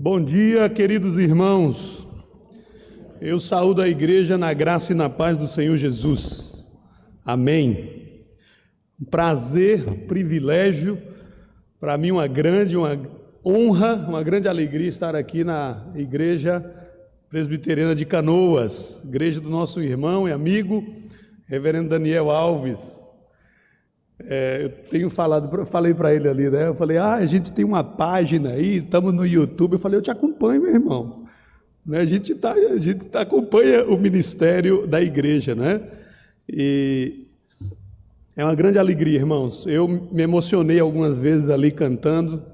Bom dia, queridos irmãos. Eu saúdo a igreja na graça e na paz do Senhor Jesus. Amém. Um prazer, um privilégio, para mim uma honra, uma grande alegria estar aqui na Igreja Presbiteriana de Canoas, igreja do nosso irmão e amigo, Reverendo Daniel Alves. Eu falei para ele ali, né? Eu falei, a gente tem uma página aí, estamos no YouTube. Eu falei, eu te acompanho, meu irmão. Né? A gente acompanha o ministério da igreja, né? E é uma grande alegria, irmãos. Eu me emocionei algumas vezes ali cantando.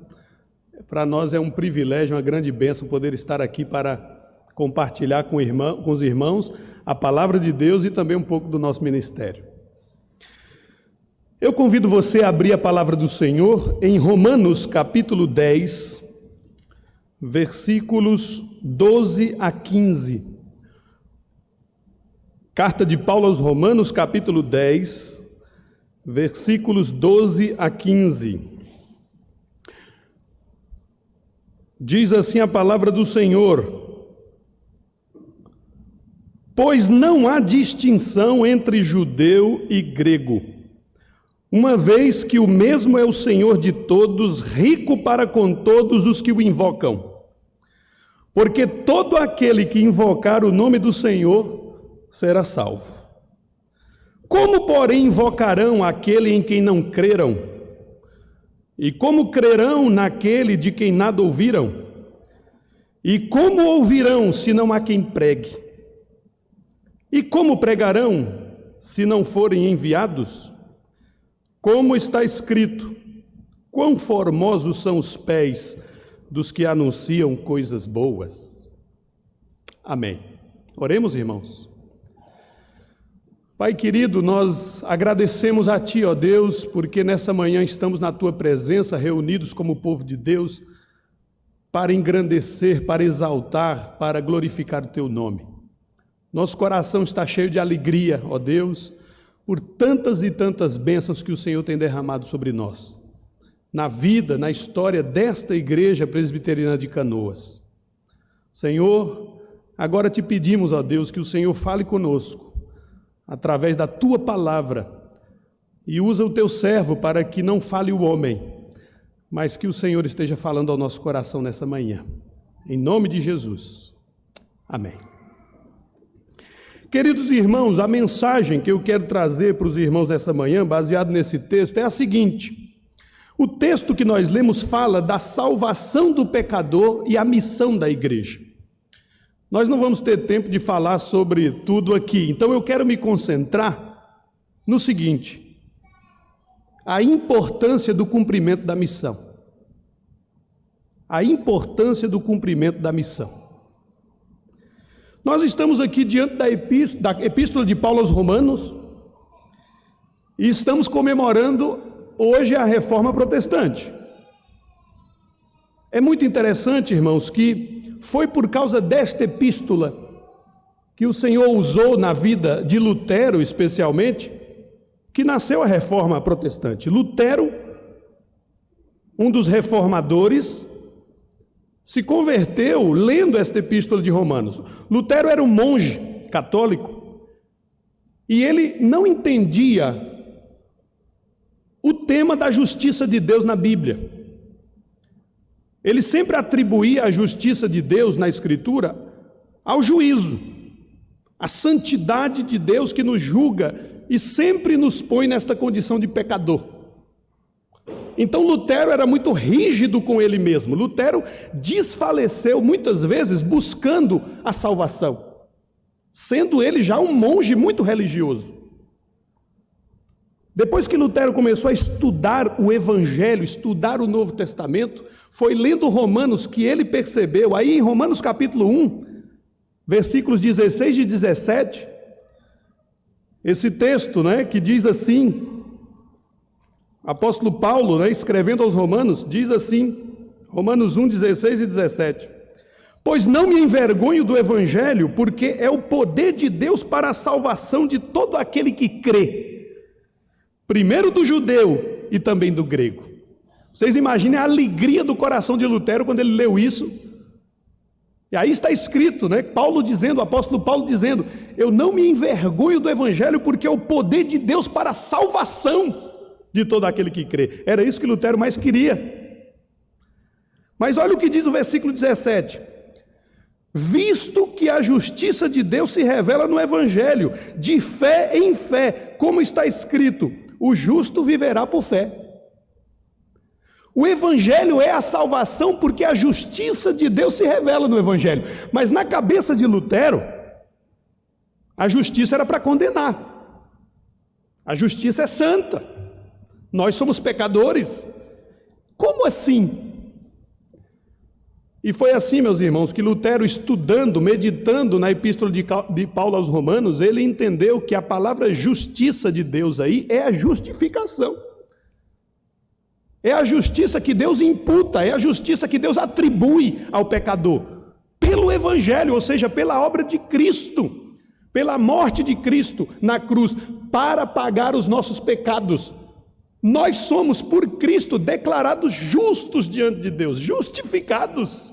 Para nós é um privilégio, uma grande bênção poder estar aqui para compartilhar com os irmãos a palavra de Deus e também um pouco do nosso ministério. Eu convido você a abrir a palavra do Senhor em Romanos capítulo 10, versículos 12 a 15. Carta de Paulo aos Romanos capítulo 10, versículos 12 a 15. Diz assim a palavra do Senhor: pois não há distinção entre judeu e grego, uma vez que o mesmo é o Senhor de todos, rico para com todos os que o invocam. Porque todo aquele que invocar o nome do Senhor será salvo. Como, porém, invocarão aquele em quem não creram? E como crerão naquele de quem nada ouviram? E como ouvirão se não há quem pregue? E como pregarão se não forem enviados? Como está escrito, quão formosos são os pés dos que anunciam coisas boas. Amém. Oremos, irmãos. Pai querido, nós agradecemos a Ti, ó Deus, porque nessa manhã estamos na Tua presença, reunidos como povo de Deus, para engrandecer, para exaltar, para glorificar o Teu nome. Nosso coração está cheio de alegria, ó Deus, por tantas e tantas bênçãos que o Senhor tem derramado sobre nós, na vida, na história desta igreja presbiteriana de Canoas. Senhor, agora te pedimos, ó Deus, que o Senhor fale conosco, através da Tua palavra, e usa o Teu servo para que não fale o homem, mas que o Senhor esteja falando ao nosso coração nessa manhã. Em nome de Jesus. Amém. Queridos irmãos, a mensagem que eu quero trazer para os irmãos nessa manhã, baseado nesse texto, é a seguinte: o texto que nós lemos fala da salvação do pecador e a missão da igreja. Nós não vamos ter tempo de falar sobre tudo aqui, então eu quero me concentrar no seguinte: a importância do cumprimento da missão. A importância do cumprimento da missão. Nós estamos aqui diante da epístola de Paulo aos Romanos e estamos comemorando hoje a Reforma Protestante. É muito interessante, irmãos, que foi por causa desta epístola que o Senhor usou na vida de Lutero, especialmente, que nasceu a Reforma Protestante. Lutero, um dos reformadores, se converteu lendo esta epístola de Romanos. Lutero era um monge católico e ele não entendia o tema da justiça de Deus na Bíblia. Ele sempre atribuía a justiça de Deus na Escritura ao juízo, à santidade de Deus que nos julga e sempre nos põe nesta condição de pecador. Então Lutero era muito rígido com ele mesmo. Lutero desfaleceu muitas vezes buscando a salvação, sendo ele já um monge muito religioso. Depois que Lutero começou a estudar o Evangelho, estudar o Novo Testamento, foi lendo Romanos que ele percebeu, aí em Romanos capítulo 1, versículos 16 e 17, esse texto, que diz assim, apóstolo Paulo, escrevendo aos Romanos, diz assim, Romanos 1, 16 e 17: pois não me envergonho do Evangelho, porque é o poder de Deus para a salvação de todo aquele que crê, primeiro do judeu e também do grego. Vocês imaginem a alegria do coração de Lutero quando ele leu isso, E aí está escrito, né? O apóstolo Paulo dizendo: eu não me envergonho do evangelho, porque é o poder de Deus para a salvação de todo aquele que crê. Era isso que Lutero mais queria. Mas olha o que diz o versículo 17: visto que a justiça de Deus se revela no evangelho, de fé em fé, como está escrito, o justo viverá por fé. O evangelho é a salvação porque a justiça de Deus se revela no evangelho. Mas na cabeça de Lutero, a justiça era para condenar. A justiça é santa. Nós somos pecadores. Como assim? E foi assim, meus irmãos, que Lutero, estudando, meditando na epístola de Paulo aos Romanos, ele entendeu que a palavra justiça de Deus aí é a justificação. É a justiça que Deus imputa, é a justiça que Deus atribui ao pecador, pelo Evangelho, ou seja, pela obra de Cristo, pela morte de Cristo na cruz, para pagar os nossos pecados. Nós somos, por Cristo, declarados justos diante de Deus, justificados.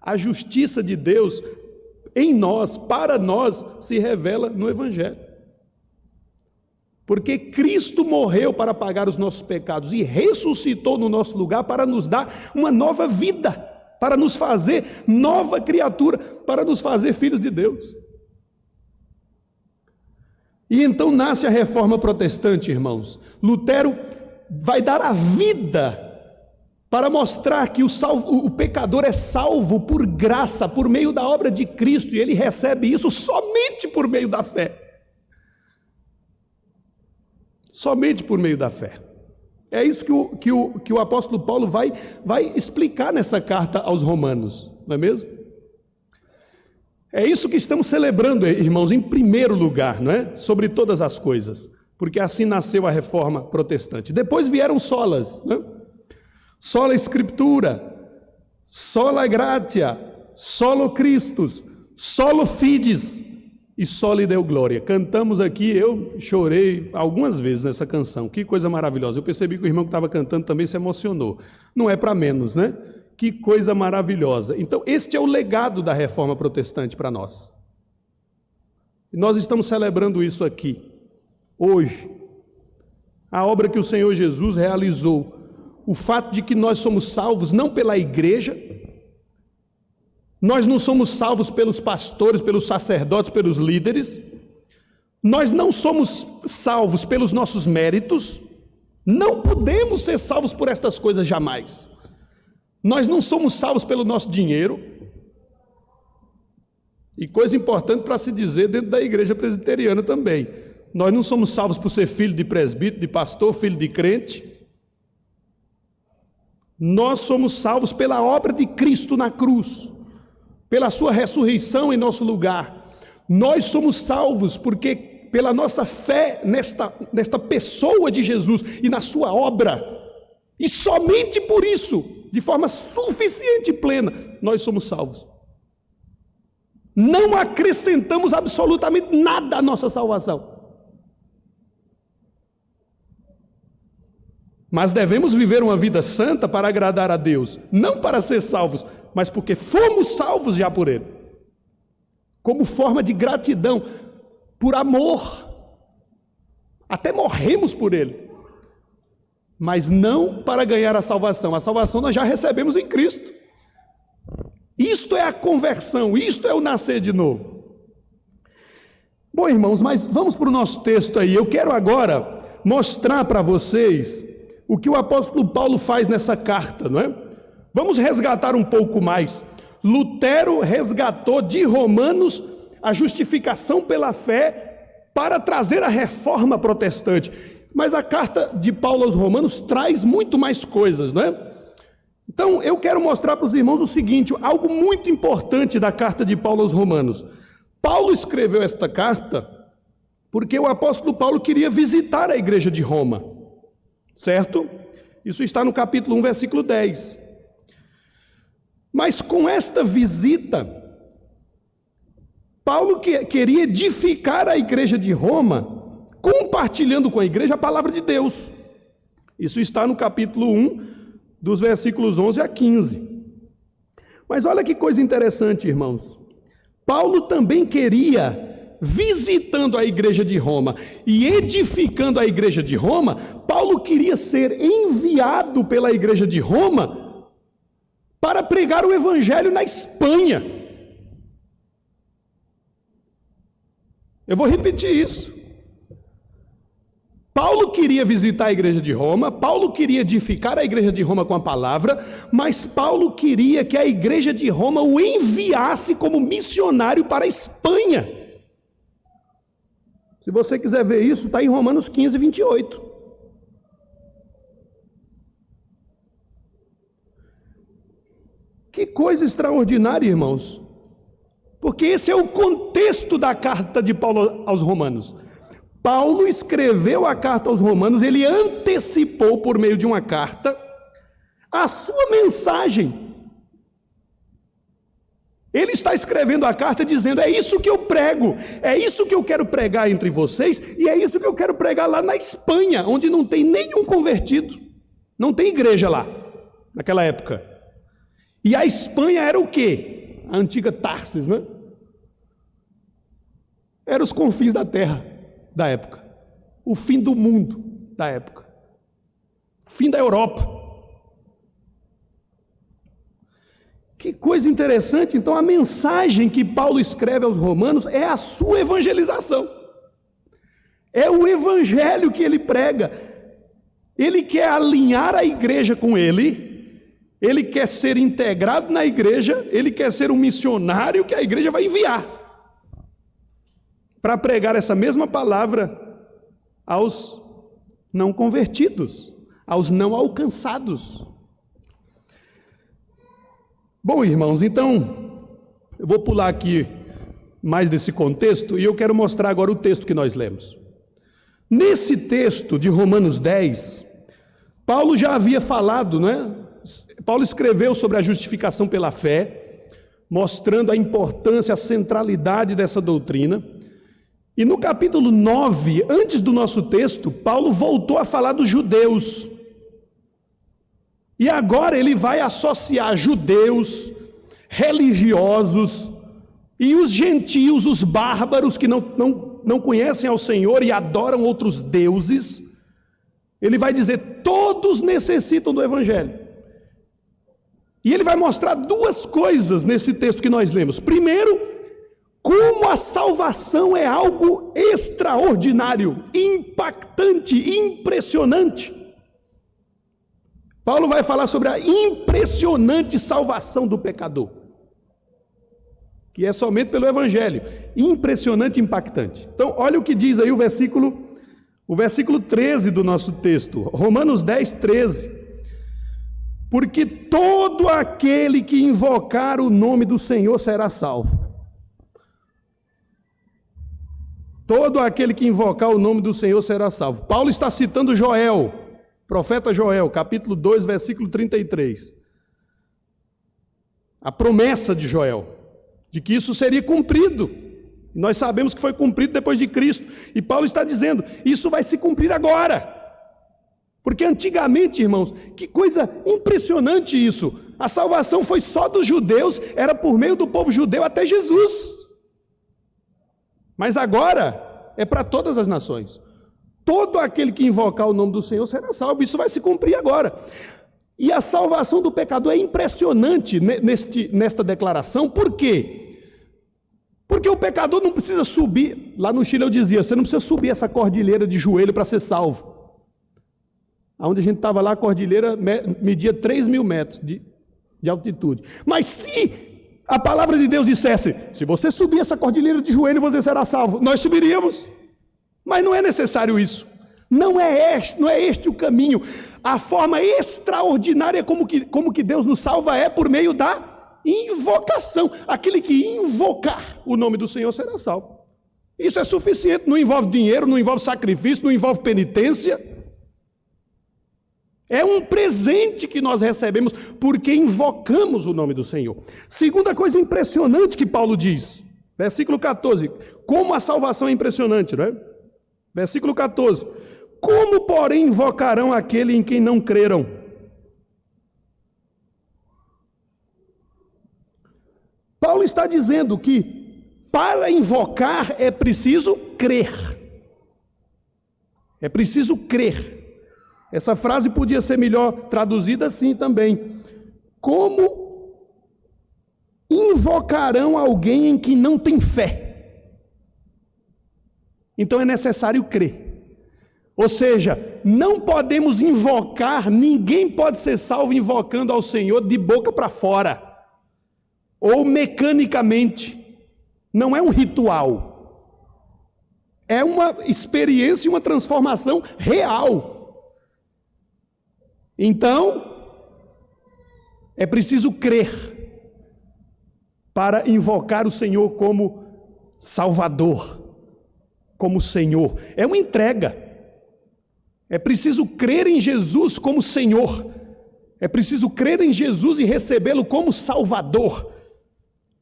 A justiça de Deus em nós, para nós, se revela no Evangelho. Porque Cristo morreu para pagar os nossos pecados e ressuscitou no nosso lugar para nos dar uma nova vida, para nos fazer nova criatura, para nos fazer filhos de Deus. E então nasce a reforma protestante, irmãos. Lutero vai dar a vida para mostrar que o pecador é salvo por graça, por meio da obra de Cristo, e ele recebe isso somente por meio da fé. Somente por meio da fé. É isso que o apóstolo Paulo vai explicar nessa carta aos Romanos, não é mesmo? É isso que estamos celebrando, irmãos, em primeiro lugar, não é? Sobre todas as coisas, porque assim nasceu a reforma protestante. Depois vieram solas, né? Sola Scriptura, sola gratia, solo Christus, solo fides e soli Deo glória. Cantamos aqui, eu chorei algumas vezes nessa canção, que coisa maravilhosa. Eu percebi que o irmão que estava cantando também se emocionou. Não é para menos, né? Que coisa maravilhosa. Então, este é o legado da reforma protestante para nós. E nós estamos celebrando isso aqui, hoje. A obra que o Senhor Jesus realizou. O fato de que nós somos salvos não pela igreja, nós não somos salvos pelos pastores, pelos sacerdotes, pelos líderes, nós não somos salvos pelos nossos méritos, não podemos ser salvos por estas coisas jamais. Nós não somos salvos pelo nosso dinheiro, e coisa importante para se dizer dentro da igreja presbiteriana também, nós não somos salvos por ser filho de presbítero, de pastor, filho de crente. Nós somos salvos pela obra de Cristo na cruz, pela sua ressurreição em nosso lugar. Nós somos salvos porque pela nossa fé nesta pessoa de Jesus e na sua obra, e somente por isso, de forma suficiente e plena, nós somos salvos. Não acrescentamos absolutamente nada à nossa salvação. Mas devemos viver uma vida santa para agradar a Deus, não para ser salvos, mas porque fomos salvos já por Ele, como forma de gratidão, por amor, até morremos por Ele, mas não para ganhar a salvação nós já recebemos em Cristo. Isto é a conversão, isto é o nascer de novo. Bom, irmãos, mas vamos para o nosso texto aí. Eu quero agora mostrar para vocês o que o apóstolo Paulo faz nessa carta, não é? Vamos resgatar um pouco mais. Lutero resgatou de Romanos a justificação pela fé para trazer a reforma protestante. Mas a carta de Paulo aos Romanos traz muito mais coisas, não é? Então, eu quero mostrar para os irmãos o seguinte, algo muito importante da carta de Paulo aos Romanos. Paulo escreveu esta carta porque o apóstolo Paulo queria visitar a igreja de Roma. Certo? Isso está no capítulo 1, versículo 10. Mas com esta visita, Paulo queria edificar a igreja de Roma, compartilhando com a igreja a palavra de Deus. Isso está no capítulo 1, dos versículos 11 a 15. Mas olha que coisa interessante, irmãos. Paulo também queria, visitando a igreja de Roma e edificando a igreja de Roma, Paulo queria ser enviado pela igreja de Roma para pregar o evangelho na Espanha. Eu vou repetir isso. Paulo queria visitar a igreja de Roma, Paulo queria edificar a igreja de Roma com a palavra, mas Paulo queria que a igreja de Roma o enviasse como missionário para a Espanha. Se você quiser ver isso, está em Romanos 15, 28. Que coisa extraordinária, irmãos. Porque esse é o contexto da carta de Paulo aos Romanos. Paulo escreveu a carta aos Romanos, ele antecipou por meio de uma carta a sua mensagem. Ele está escrevendo a carta dizendo: é isso que eu prego, é isso que eu quero pregar entre vocês, e é isso que eu quero pregar lá na Espanha, onde não tem nenhum convertido, não tem igreja lá, naquela época. E a Espanha era o quê? A antiga Tarsis, né? Era os confins da terra da época, o fim do mundo da época, o fim da Europa. Que coisa interessante. Então a mensagem que Paulo escreve aos Romanos é a sua evangelização, é o evangelho que ele prega. Ele quer alinhar a igreja com ele quer ser integrado na igreja, ele quer ser um missionário que a igreja vai enviar para pregar essa mesma palavra aos não convertidos, aos não alcançados. Bom, irmãos, então, eu vou pular aqui mais desse contexto e eu quero mostrar agora o texto que nós lemos. Nesse texto de Romanos 10, Paulo já havia falado, né? Paulo escreveu sobre a justificação pela fé, mostrando a importância, a centralidade dessa doutrina. E no capítulo 9, antes do nosso texto, Paulo voltou a falar dos judeus. E agora ele vai associar judeus, religiosos e os gentios, os bárbaros que não conhecem ao Senhor e adoram outros deuses. Ele vai dizer: todos necessitam do evangelho. E ele vai mostrar duas coisas nesse texto que nós lemos. Primeiro, como a salvação é algo extraordinário, impactante, impressionante. Paulo vai falar sobre a impressionante salvação do pecador, que é somente pelo evangelho. Impressionante e impactante. Então, olha o que diz aí o versículo 13 do nosso texto, Romanos 10, 13. Porque todo aquele que invocar o nome do Senhor será salvo. Todo aquele que invocar o nome do Senhor será salvo. Paulo está citando Joel, profeta Joel, capítulo 2, versículo 33. A promessa de Joel, de que isso seria cumprido. Nós sabemos que foi cumprido depois de Cristo. E Paulo está dizendo: isso vai se cumprir agora. Porque antigamente, irmãos, que coisa impressionante isso. A salvação foi só dos judeus, era por meio do povo judeu até Jesus. Mas agora é para todas as nações. Todo aquele que invocar o nome do Senhor será salvo. Isso vai se cumprir agora. E a salvação do pecador é impressionante nesta declaração. Por quê? Porque o pecador não precisa subir. Lá no Chile eu dizia: você não precisa subir essa cordilheira de joelho para ser salvo. Onde a gente estava lá, a cordilheira media 3.000 metros de altitude. Mas se a palavra de Deus dissesse: se você subir essa cordilheira de joelho, você será salvo, nós subiríamos. Mas não é necessário isso. Não é este o caminho. A forma extraordinária como que Deus nos salva é por meio da invocação. Aquele que invocar o nome do Senhor será salvo. Isso é suficiente. Não envolve dinheiro, não envolve sacrifício, não envolve penitência. É um presente que nós recebemos porque invocamos o nome do Senhor. Segunda coisa impressionante que Paulo diz, versículo 14, como a salvação é impressionante, não é? Versículo 14, como porém invocarão aquele em quem não creram? Paulo está dizendo que para invocar é preciso crer. É preciso crer. Essa frase podia ser melhor traduzida assim também. Como invocarão alguém em que não tem fé? Então é necessário crer. Ou seja, não podemos invocar, ninguém pode ser salvo invocando ao Senhor de boca para fora, ou mecanicamente. Não é um ritual. É uma experiência e uma transformação real. Então, é preciso crer para invocar o Senhor como Salvador, como Senhor. É uma entrega. É preciso crer em Jesus como Senhor. É preciso crer em Jesus e recebê-lo como Salvador.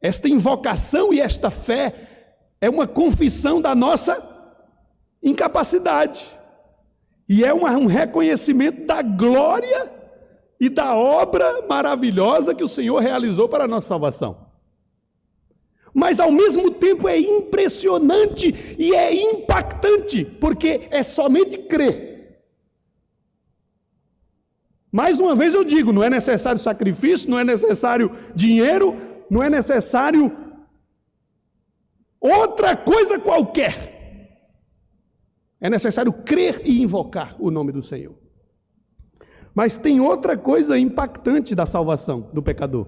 Esta invocação e esta fé é uma confissão da nossa incapacidade. E é um reconhecimento da glória e da obra maravilhosa que o Senhor realizou para a nossa salvação. Mas ao mesmo tempo é impressionante e é impactante, porque é somente crer. Mais uma vez eu digo, não é necessário sacrifício, não é necessário dinheiro, não é necessário outra coisa qualquer. É necessário crer e invocar o nome do Senhor. Mas tem outra coisa impactante da salvação do pecador.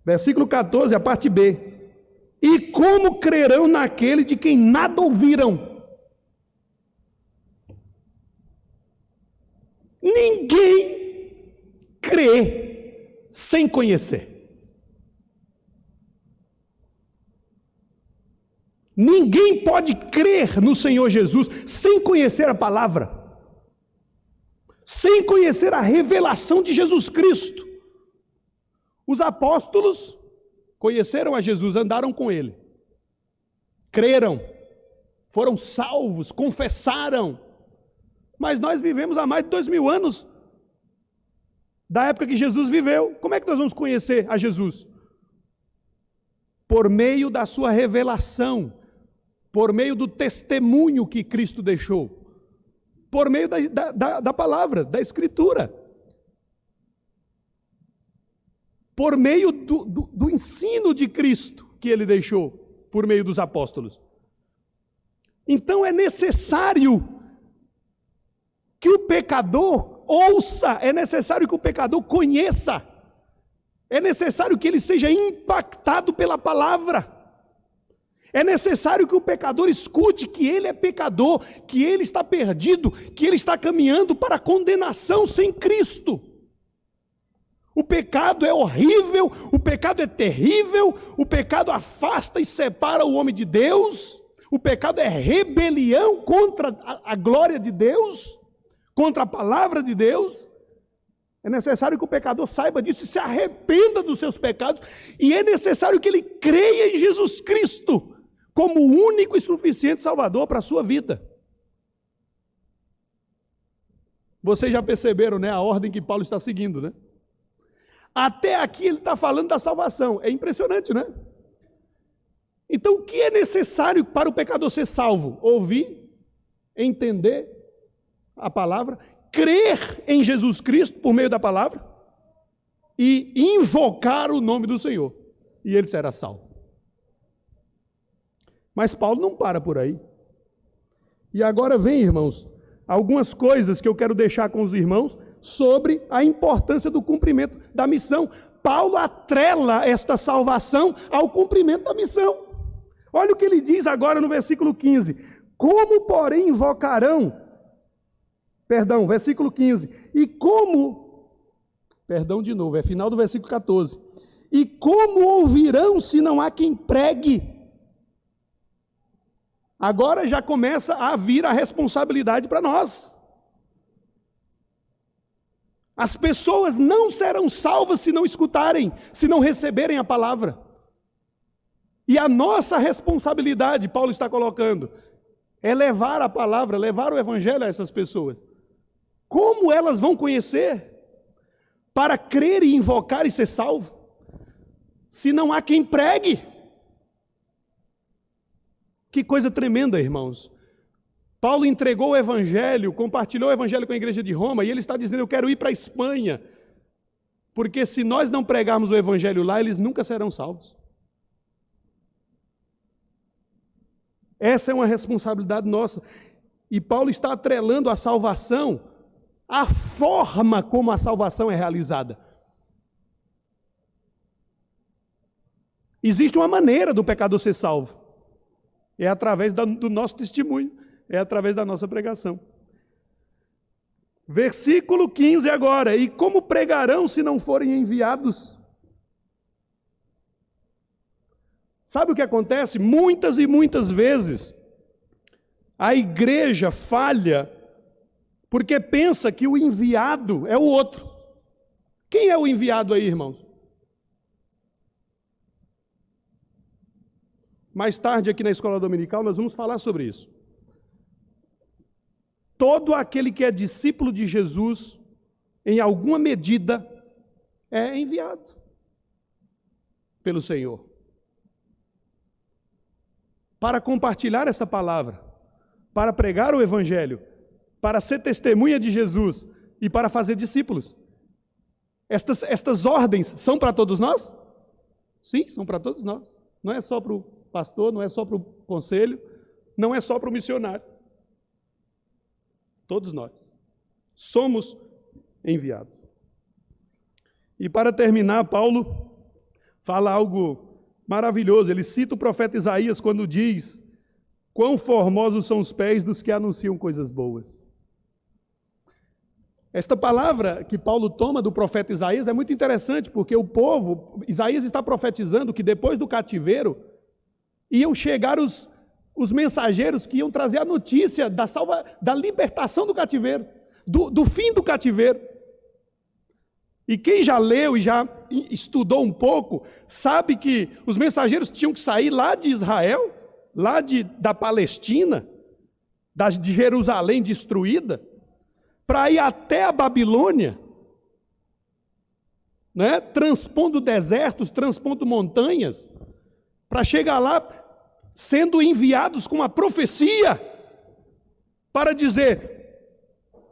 Versículo 14, a parte B. E como crerão naquele de quem nada ouviram? Ninguém crê sem conhecer. Ninguém pode crer no Senhor Jesus sem conhecer a palavra, sem conhecer a revelação de Jesus Cristo. Os apóstolos conheceram a Jesus, andaram com ele, creram, foram salvos, confessaram. Mas nós vivemos há mais de 2000 anos da época que Jesus viveu. Como é que nós vamos conhecer a Jesus? Por meio da sua revelação, por meio do testemunho que Cristo deixou, por meio da palavra, da Escritura, por meio do ensino de Cristo que ele deixou, por meio dos apóstolos. Então é necessário que o pecador ouça, é necessário que o pecador conheça, é necessário que ele seja impactado pela palavra. É necessário que o pecador escute que ele é pecador, que ele está perdido, que ele está caminhando para a condenação sem Cristo. O pecado é horrível, o pecado é terrível, o pecado afasta e separa o homem de Deus, o pecado é rebelião contra a glória de Deus, contra a palavra de Deus. É necessário que o pecador saiba disso e se arrependa dos seus pecados, e é necessário que ele creia em Jesus Cristo como o único e suficiente Salvador para a sua vida. Vocês já perceberam, né, a ordem que Paulo está seguindo, né? Até aqui ele está falando da salvação. É impressionante, né? Então, o que é necessário para o pecador ser salvo? Ouvir, entender a palavra, crer em Jesus Cristo por meio da palavra e invocar o nome do Senhor. E ele será salvo. Mas Paulo não para por aí. E agora vem, irmãos, algumas coisas que eu quero deixar com os irmãos sobre a importância do cumprimento da missão. Paulo atrela esta salvação ao cumprimento da missão. Olha o que ele diz agora no versículo 15. Como, porém, invocarão... versículo 15. E como... de novo, é final do versículo 14. E como ouvirão se não há quem pregue? Agora já começa a vir a responsabilidade para nós. As pessoas não serão salvas se não escutarem, se não receberem a palavra. E a nossa responsabilidade, Paulo está colocando, é levar a palavra, levar o evangelho a essas pessoas. Como elas vão conhecer para crer e invocar e ser salvo? se não há quem pregue? Que coisa tremenda, irmãos. Paulo entregou o evangelho, compartilhou o evangelho com a igreja de Roma, e ele está dizendo: eu quero ir para a Espanha, porque se nós não pregarmos o evangelho lá, eles nunca serão salvos. Essa é uma responsabilidade nossa. E Paulo está atrelando a salvação à forma como a salvação é realizada. Existe uma maneira do pecador ser salvo. É através do nosso testemunho, é através da nossa pregação. Versículo 15 agora: e como pregarão se não forem enviados? Sabe o que acontece? Muitas e muitas vezes a igreja falha porque pensa que o enviado é o outro. Quem é o enviado aí, irmãos? Mais tarde aqui na escola dominical nós vamos falar sobre isso. Todo aquele que é discípulo de Jesus, em alguma medida, é enviado pelo Senhor para compartilhar essa palavra, para pregar o evangelho, para ser testemunha de Jesus e para fazer discípulos. Estas ordens são para todos nós? Sim, são para todos nós. Não é só para o pastor, não é só para o conselho, não é só para o missionário. Todos nós somos enviados. E para terminar, Paulo fala algo maravilhoso. Ele cita o profeta Isaías quando diz: quão formosos são os pés dos que anunciam coisas boas. Esta palavra que Paulo toma do profeta Isaías é muito interessante, porque o povo, Isaías está profetizando que depois do cativeiro iam chegar os mensageiros que iam trazer a notícia da libertação do cativeiro, do fim do cativeiro. E quem já leu e já estudou um pouco, sabe que os mensageiros tinham que sair lá de Israel, lá da Palestina, de Jerusalém destruída, para ir até a Babilônia, né? Transpondo desertos, transpondo montanhas, para chegar lá sendo enviados com uma profecia para dizer: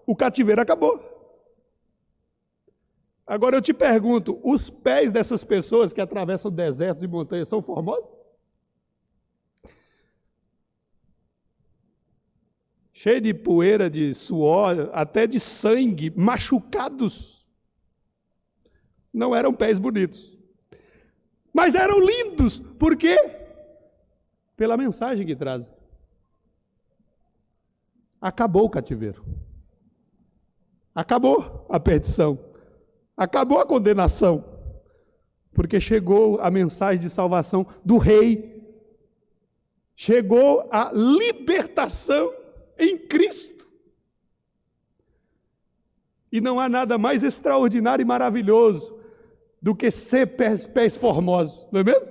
o cativeiro acabou. Agora eu te pergunto, os pés dessas pessoas que atravessam desertos e montanhas são formosos? Cheio de poeira, de suor, até de sangue, machucados. Não eram pés bonitos. Mas eram lindos. Por quê? Pela mensagem que trazem. Acabou o cativeiro. Acabou a perdição. Acabou a condenação. Porque chegou a mensagem de salvação do Rei. Chegou a libertação em Cristo. E não há nada mais extraordinário e maravilhoso do que ser pés formosos, não é mesmo?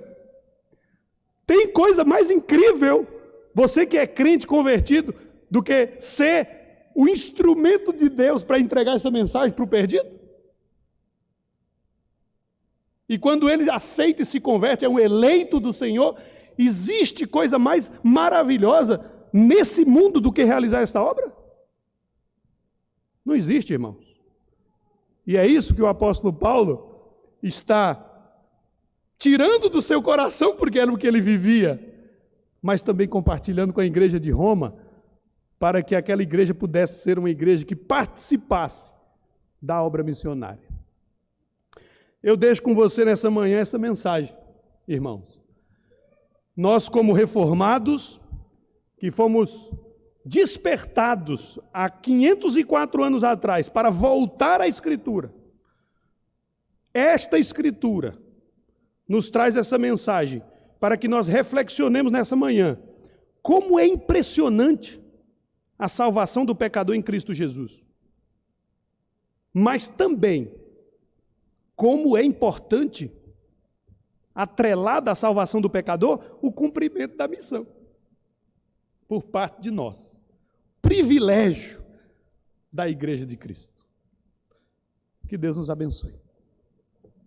Tem coisa mais incrível, você que é crente convertido, do que ser o instrumento de Deus para entregar essa mensagem para o perdido? E quando ele aceita e se converte, é um eleito do Senhor, existe coisa mais maravilhosa nesse mundo do que realizar essa obra? Não existe, irmãos. E é isso que o apóstolo Paulo está tirando do seu coração, porque era o que ele vivia, mas também compartilhando com a igreja de Roma, para que aquela igreja pudesse ser uma igreja que participasse da obra missionária. Eu deixo com você nessa manhã essa mensagem, irmãos. Nós, como reformados, que fomos despertados há 504 anos atrás para voltar à Escritura, esta Escritura nos traz essa mensagem para que nós reflexionemos nessa manhã como é impressionante a salvação do pecador em Cristo Jesus, mas também como é importante, atrelada à salvação do pecador, o cumprimento da missão por parte de nós. Privilégio da Igreja de Cristo. Que Deus nos abençoe.